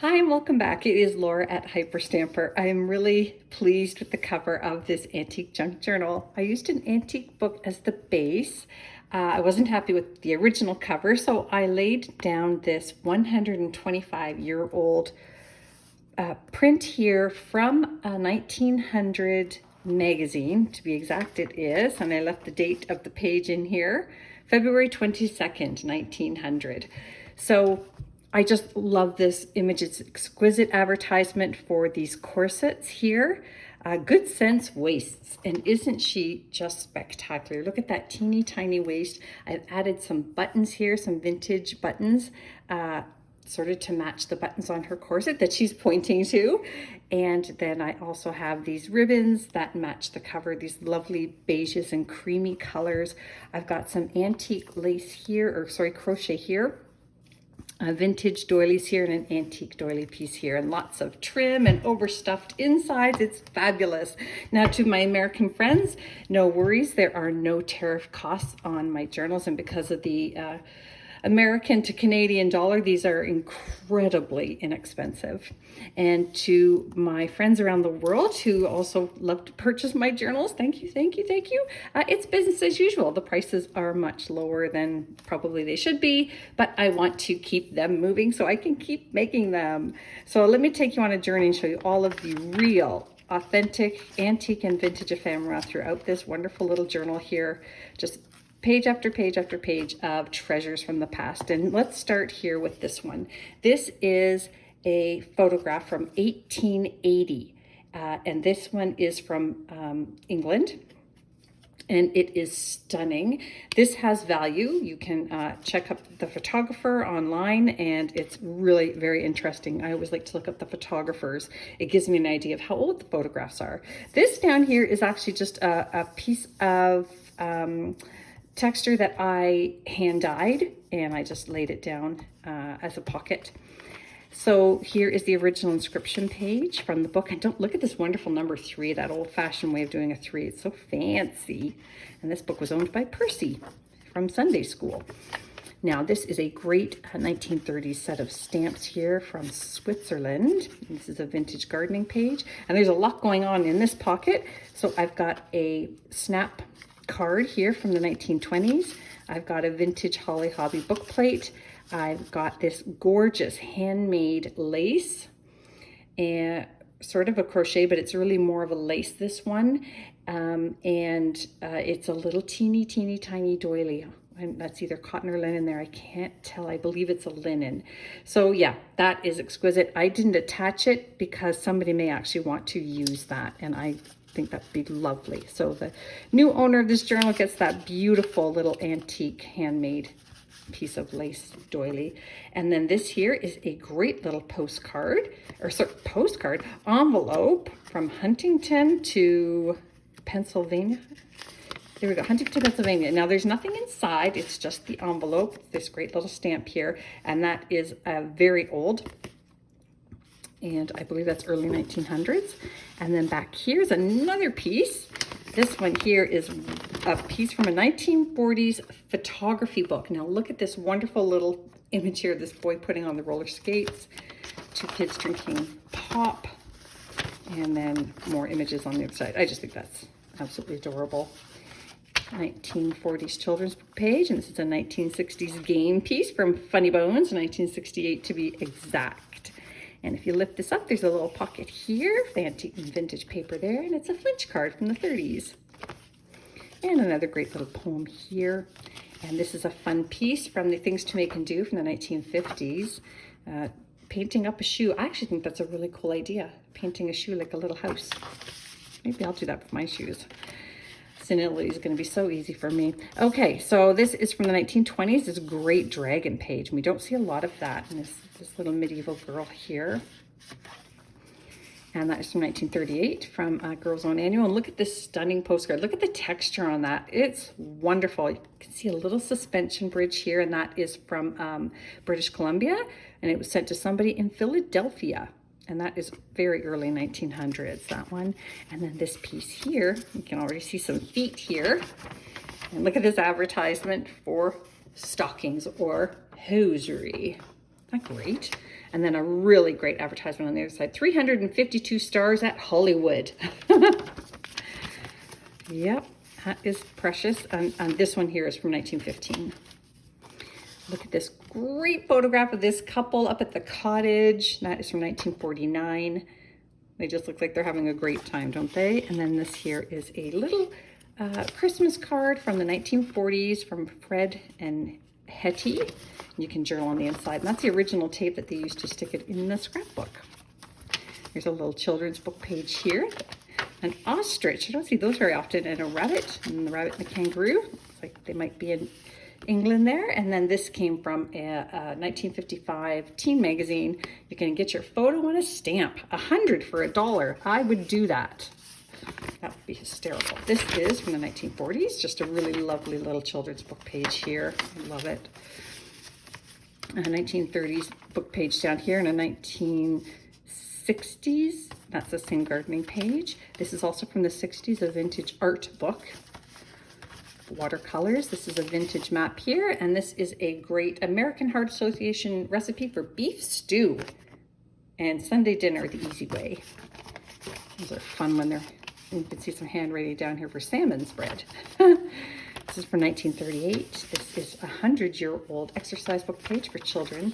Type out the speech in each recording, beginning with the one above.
Hi and welcome back. It is Laura at Hyperstamper. I am really pleased with the cover of this antique junk journal. I used an antique book as the base. I wasn't happy with the original cover, so I laid down this 125-year-old print here from a 1900 magazine. To be exact, it is, and I left the date of the page in here, February 22nd, 1900. So I just love this image. It's exquisite advertisement for these corsets here. Good Sense waists, and isn't she just spectacular? Look at that teeny tiny waist. I've added some buttons here, some vintage buttons, sort of to match the buttons on her corset that she's pointing to. And then I also have these ribbons that match the cover, these lovely beiges and creamy colors. I've got some antique lace here, or sorry, crochet here. Vintage doilies here and an antique doily piece here, and lots of trim and overstuffed insides. It's fabulous. Now, to my American friends, no worries. There are no tariff costs on my journals, and because of the American to Canadian dollar, these are incredibly inexpensive. And to my friends around the world who also love to purchase my journals, thank you, thank you, thank you. It's business as usual. The prices are much lower than probably they should be, but I want to keep them moving so I can keep making them. So let me take you on a journey and show you all of the real authentic antique and vintage ephemera throughout this wonderful little journal here. Just page after page after page of treasures from the past. And let's start here with this one. This is a photograph from 1880. And this one is from England. And it is stunning. This has value. You can check up the photographer online, and it's really very interesting. I always like to look up the photographers. It gives me an idea of how old the photographs are. This down here is actually just a piece of texture that I hand dyed, and I just laid it down as a pocket. So here is the original inscription page from the book. And don't look at this wonderful number 3, that old-fashioned way of doing a 3. It's so fancy. And this book was owned by Percy from Sunday school. Now, this is a great 1930s set of stamps here from Switzerland. This is a vintage gardening page. And there's a lot going on in this pocket. So I've got a snap card here from the 1920s. I've got a vintage Holly Hobby book plate. I've got this gorgeous handmade lace, and sort of a crochet, but it's really more of a lace, this one. It's a little teeny tiny doily. And that's either cotton or linen there. I can't tell. I believe it's a linen. So yeah, that is exquisite. I didn't attach it because somebody may actually want to use that, and I think that'd be lovely. So the new owner of this journal gets that beautiful little antique handmade piece of lace doily. And then this here is a great little postcard envelope from Huntington to Pennsylvania. There we go, Huntington, Pennsylvania. Now there's nothing inside, it's just the envelope, this great little stamp here, and that is very old. And I believe that's early 1900s. And then back here's another piece. This one here is a piece from a 1940s photography book. Now look at this wonderful little image here, this boy putting on the roller skates, 2 kids drinking pop, and then more images on the other side. I just think that's absolutely adorable. 1940s children's book page, and this is a 1960s game piece from Funny Bones, 1968 to be exact. And if you lift this up, there's a little pocket here, the antique and vintage paper there, and it's a Flinch card from the 30s. And another great little poem here. And this is a fun piece from the Things to Make and Do from the 1950s. Painting up a shoe. I actually think that's a really cool idea, painting a shoe like a little house. Maybe I'll do that with my shoes. Senility is going to be so easy for me. Okay, so this is from the 1920s. This great dragon page. We don't see a lot of that. And this little medieval girl here. And that is from 1938 from Girls Own Annual. And look at this stunning postcard. Look at the texture on that. It's wonderful. You can see a little suspension bridge here, and that is from British Columbia. And it was sent to somebody in Philadelphia. And that is very early 1900s, that one. And then this piece here, you can already see some feet here. And look at this advertisement for stockings or hosiery. Isn't that great? And then a really great advertisement on the other side. 352 stars at Hollywood. Yep, that is precious. And this one here is from 1915. Look at this great photograph of this couple up at the cottage. That is from 1949. They just look like they're having a great time, don't they? And then this here is a little Christmas card from the 1940s from Fred and Hetty. You can journal on the inside. And that's the original tape that they used to stick it in the scrapbook. Here's a little children's book page here. An ostrich, I don't see those very often, and a rabbit, and the rabbit and the kangaroo. Looks like they might be in England there. And then this came from a 1955 teen magazine. You can get your photo on a stamp, 100 for $1. I would do that. That would be hysterical. This is from the 1940s, just a really lovely little children's book page here. I love it. A 1930s book page down here, and a 1960s. That's the same gardening page. This is also from the 60s, a vintage art book. Watercolors. This is a vintage map here, and this is a great American Heart Association recipe for beef stew and Sunday dinner the easy way. Those are fun when they're, you can see some handwriting down here for salmon spread. This is from 1938. This is a 100-year-old exercise book page for children,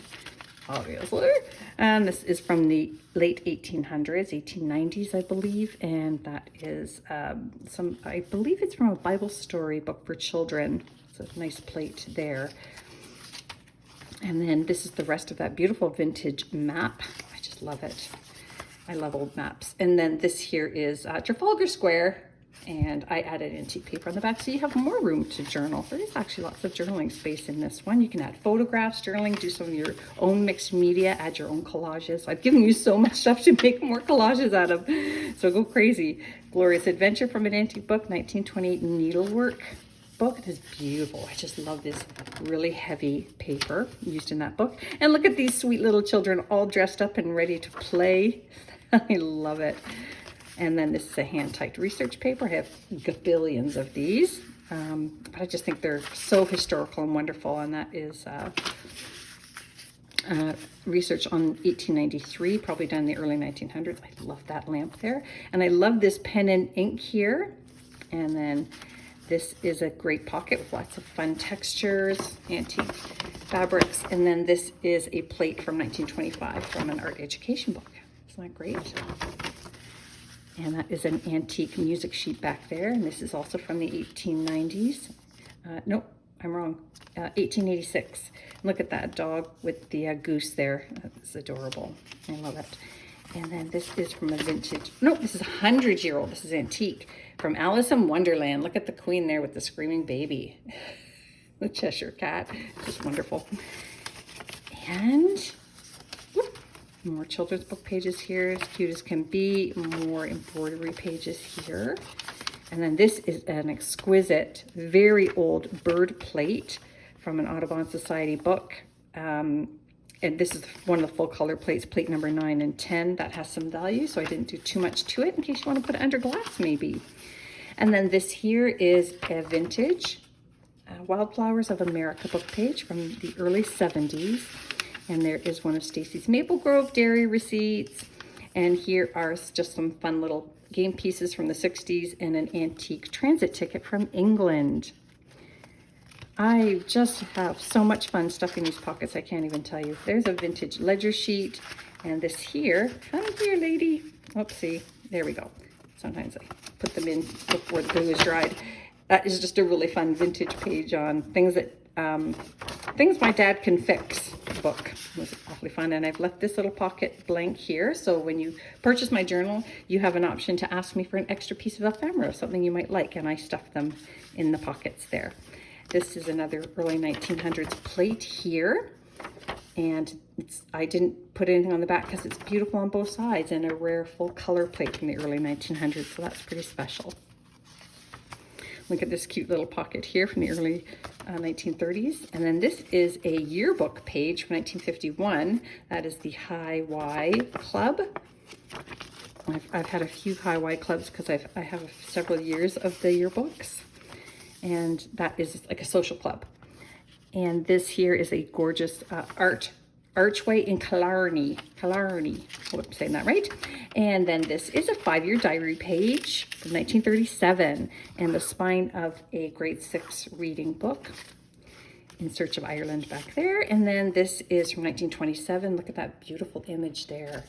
obviously. And this is from the late 1800s, 1890s, I believe. And that is I believe it's from a Bible story book for children. It's a nice plate there. And then this is the rest of that beautiful vintage map. I just love it. I love old maps. And then this here is Trafalgar Square. And I added antique paper on the back so you have more room to journal. There is actually lots of journaling space in this one. You can add photographs, journaling, do some of your own mixed media, add your own collages. I've given you so much stuff to make more collages out of, so go crazy. Glorious Adventure from an Antique Book, 1928 needlework book. It is beautiful. I just love this really heavy paper used in that book. And look at these sweet little children all dressed up and ready to play. I love it. And then this is a hand-typed research paper. I have gabillions of these. But I just think they're so historical and wonderful. And that is research on 1893, probably done in the early 1900s. I love that lamp there. And I love this pen and ink here. And then this is a great pocket with lots of fun textures, antique fabrics. And then this is a plate from 1925 from an art education book. Isn't that great? And that is an antique music sheet back there. And this is also from the 1890s. Nope, I'm wrong. 1886. Look at that dog with the goose there. That's adorable. I love it. And then this is from a vintage, nope, this is a 100-year-old. This is antique from Alice in Wonderland. Look at the queen there with the screaming baby. The Cheshire Cat. Just wonderful. And more children's book pages here, as cute as can be. More embroidery pages here. And then this is an exquisite, very old bird plate from an Audubon Society book. And this is one of the full color plates, plate number 9 and 10. That has some value, so I didn't do too much to it in case you want to put it under glass maybe. And then this here is a vintage Wildflowers of America book page from the early 70s. And there is one of Stacy's Maple Grove dairy receipts. And here are just some fun little game pieces from the 60s and an antique transit ticket from England. I just have so much fun stuffing these pockets, I can't even tell you. There's a vintage ledger sheet. And this here, come here, lady. Oopsie, there we go. Sometimes I put them in before the glue is dried. That is just a really fun vintage page on things that things my dad can fix book. It was awfully fun. And I've left this little pocket blank here. So when you purchase my journal, you have an option to ask me for an extra piece of ephemera, something you might like. And I stuff them in the pockets there. This is another early 1900s plate here. And I didn't put anything on the back because it's beautiful on both sides and a rare full color plate from the early 1900s. So that's pretty special. Look at this cute little pocket here from the early 1930s. And then this is a yearbook page from 1951. That is the High Y Club. I've had a few High Y Clubs because I have several years of the yearbooks. And that is like a social club. And this here is a gorgeous art Archway in Killarney. Killarney. Hope I'm saying that right. And then this is a 5-year diary page from 1937 and the spine of a grade 6 reading book, In Search of Ireland back there. And then this is from 1927. Look at that beautiful image there.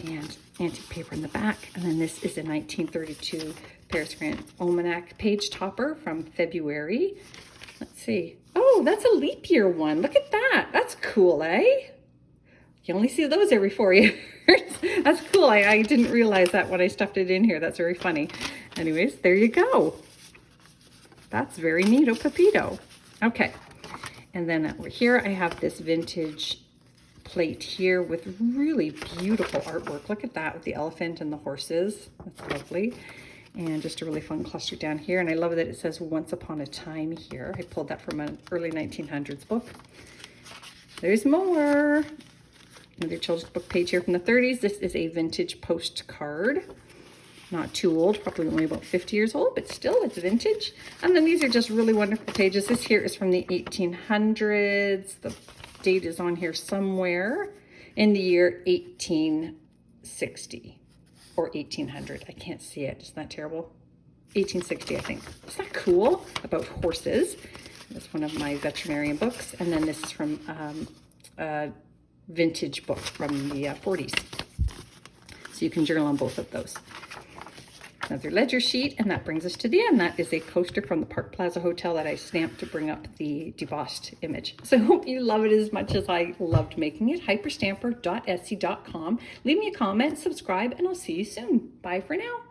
And antique paper in the back. And then this is a 1932 Paris Grant Almanac page topper from February. Let's see. Oh, that's a leap year one. Look at that. That's cool, eh? You only see those every 4 years. That's cool. I didn't realize that when I stuffed it in here. That's very funny. Anyways, there you go. That's very neato Pepito. Okay. And then over here, I have this vintage plate here with really beautiful artwork. Look at that with the elephant and the horses. That's lovely. And just a really fun cluster down here. And I love that it says Once Upon a Time here. I pulled that from an early 1900s book. There's more. Another children's book page here from the 30s. This is a vintage postcard. Not too old, probably only about 50 years old, but still it's vintage. And then these are just really wonderful pages. This here is from the 1800s. The date is on here somewhere in the year 1860 or 1800. I can't see it. Isn't that terrible? 1860, I think. Isn't that cool? About horses. That's one of my veterinarian books. And then this is from a vintage book from the 40s. So you can journal on both of those. Another ledger sheet, and that brings us to the end. That is a coaster from the Park Plaza Hotel that I stamped to bring up the debossed image. So I hope you love it as much as I loved making it. Hyperstamper.etsy.com. Leave me a comment, subscribe, and I'll see you soon. Bye for now.